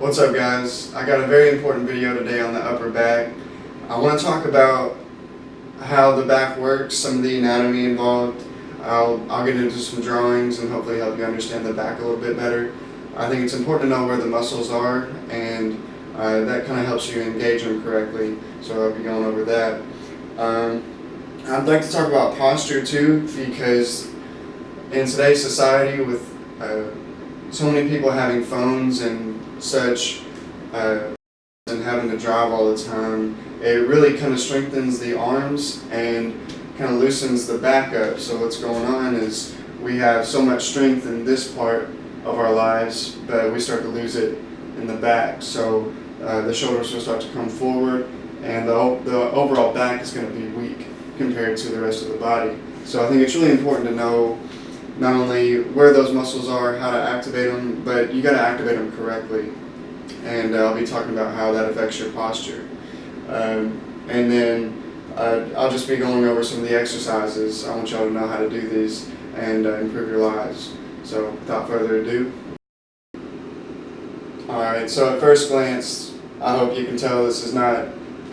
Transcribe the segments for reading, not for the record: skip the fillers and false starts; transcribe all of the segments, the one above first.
What's up, guys? I got a very important video today on the upper back. I want to talk about how the back works, some of the anatomy involved. I'll get into some drawings and hopefully help you understand the back a little bit better. I think it's important to know where the muscles are, and that kind of helps you engage them correctly, so I'll be going over that. I'd like to talk about posture too, because in today's society with so many people having phones and such, and having to drive all the time, it really kind of strengthens the arms and kind of loosens the back up. So what's going on is we have so much strength in this part of our lives, but we start to lose it in the back. So the shoulders will start to come forward, and the overall back is going to be weak compared to the rest of the body. So I think it's really important to know not only where those muscles are, how to activate them, but you got to activate them correctly. And I'll be talking about how that affects your posture. And then I'll just be going over some of the exercises. I want y'all to know how to do these and improve your lives. So without further ado. Alright, so at first glance, I hope you can tell this is not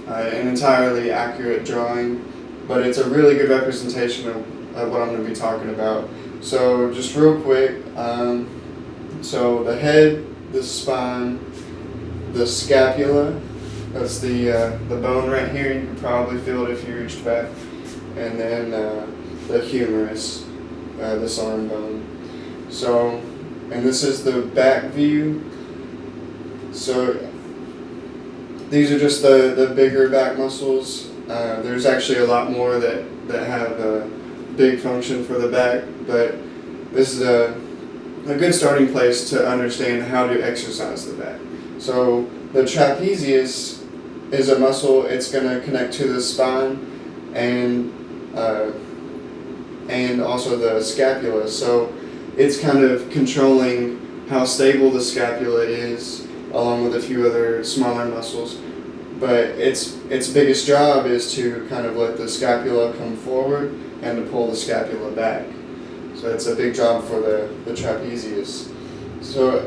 an entirely accurate drawing, but it's a really good representation of what I'm going to be talking about. So just real quick, so the head, the spine, the scapula, that's the bone right here, you can probably feel it if you reached back, and then the humerus, this arm bone. So, and this is the back view. So these are just the bigger back muscles. There's actually a lot more that have a big function for the back, but this is a good starting place to understand how to exercise the back. So the trapezius is a muscle. It's going to connect to the spine and also the scapula. So it's kind of controlling how stable the scapula is, along with a few other smaller muscles. But its biggest job is to kind of let the scapula come forward and to pull the scapula back. So it's a big job for the trapezius. So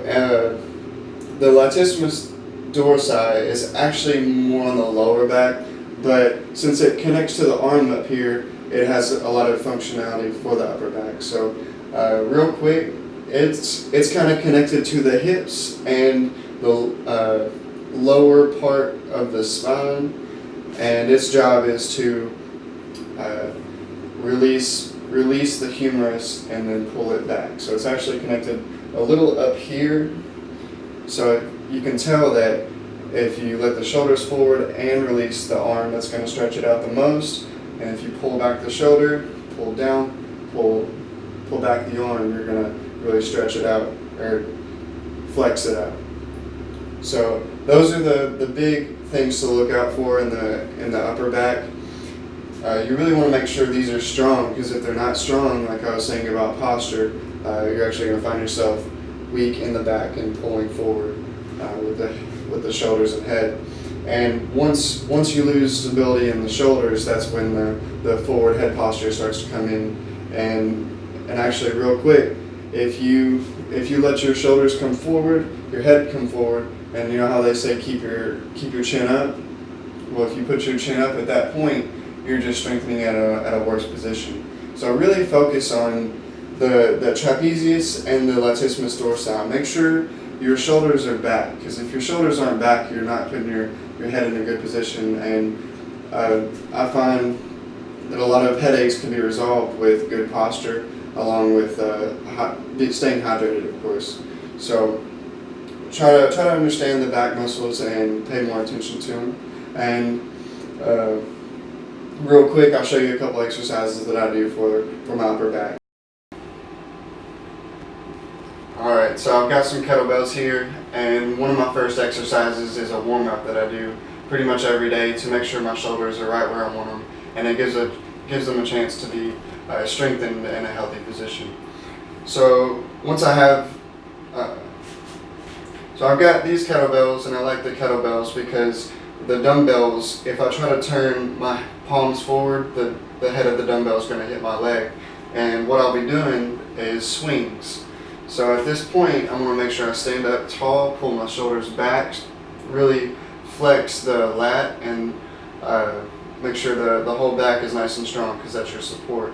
the latissimus dorsi is actually more on the lower back, but since it connects to the arm up here, it has a lot of functionality for the upper back. So real quick, it's kind of connected to the hips and the lower part of the spine, and its job is to release the humerus and then pull it back. So it's actually connected a little up here. So you can tell that if you let the shoulders forward and release the arm, that's going to stretch it out the most. And if you pull back the shoulder, pull down, pull back the arm, you're going to really stretch it out or flex it out. So those are the big things to look out for in the upper back. You really want to make sure these are strong, because if they're not strong, like I was saying about posture, you're actually going to find yourself weak in the back and pulling forward with the shoulders and head. And once you lose stability in the shoulders, that's when the forward head posture starts to come in. And actually, real quick, if you let your shoulders come forward, your head come forward, and you know how they say keep your chin up? Well, if you put your chin up at that point, you're just strengthening at a worse position. So really focus on the trapezius and the latissimus dorsi. Make sure your shoulders are back, because if your shoulders aren't back, you're not putting your head in a good position. And I find that a lot of headaches can be resolved with good posture, along with staying hydrated, of course. So try to understand the back muscles and pay more attention to them. And real quick, I'll show you a couple exercises that I do for my upper back. Alright, so I've got some kettlebells here, and one of my first exercises is a warm-up that I do pretty much every day to make sure my shoulders are right where I want them, and it gives them a chance to be strengthened in a healthy position. So once I have, so I've got these kettlebells, and I like the kettlebells because the dumbbells, if I try to turn my palms forward, the head of the dumbbell is going to hit my leg, and what I'll be doing is swings. So at this point, I want to make sure I stand up tall, pull my shoulders back, really flex the lat, and make sure the whole back is nice and strong because that's your support.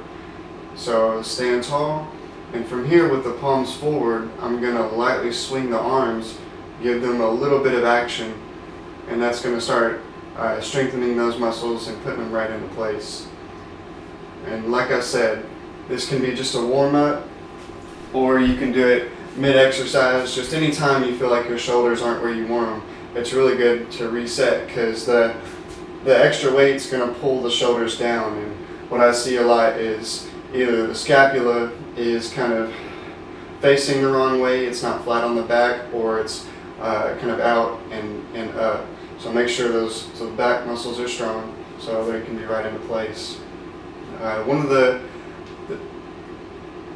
So stand tall, and from here with the palms forward, I'm going to lightly swing the arms, give them a little bit of action, and that's going to start strengthening those muscles and putting them right into place. And like I said, this can be just a warm-up, or you can do it mid-exercise, just any time you feel like your shoulders aren't where you want them. It's really good to reset because the extra weight's going to pull the shoulders down, and what I see a lot is either the scapula is kind of facing the wrong way, it's not flat on the back, or it's kind of out and up. So make sure those back muscles are strong so they can be right into place.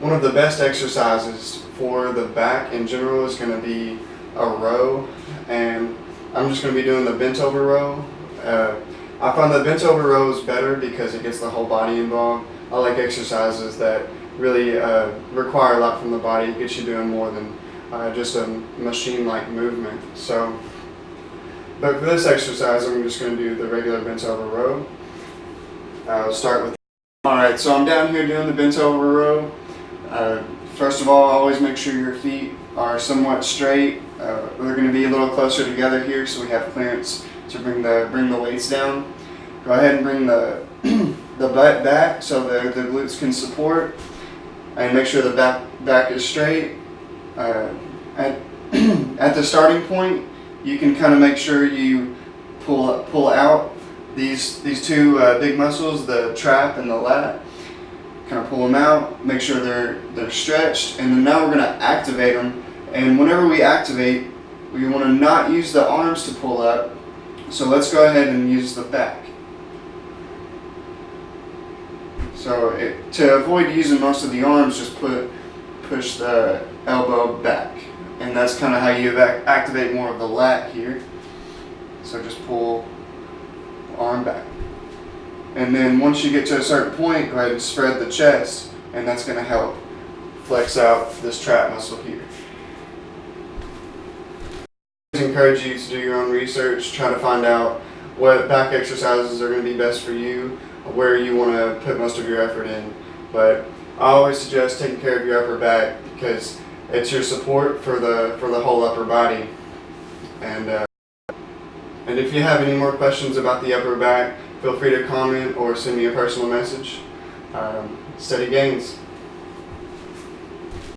One of the best exercises for the back in general is going to be a row, and I'm just going to be doing the bent over row. I find the bent over row is better because it gets the whole body involved. I like exercises that really require a lot from the body, get you doing more than just a machine-like movement. So, but for this exercise, I'm just going to do the regular bent over row. I'll start with. Alright, so I'm down here doing the bent over row. First of all, always make sure your feet are somewhat straight. They're going to be a little closer together here so we have clearance to bring the weights down. Go ahead and bring the butt back so the glutes can support, and make sure the back is straight. At the starting point, you can kind of make sure you pull out these two big muscles, the trap and the lat. Kind of pull them out, make sure they're stretched, and then now we're going to activate them. And whenever we activate, we want to not use the arms to pull up, so let's go ahead and use the back. So to avoid using most of the arms, just push the elbow back, and that's kind of how you activate more of the lat here. So just pull the arm back. And then once you get to a certain point, go ahead and spread the chest, and that's going to help flex out this trap muscle here. I encourage you to do your own research, try to find out what back exercises are going to be best for you, where you want to put most of your effort in. But I always suggest taking care of your upper back because it's your support for the whole upper body. And if you have any more questions about the upper back, feel free to comment or send me a personal message. Steady gains.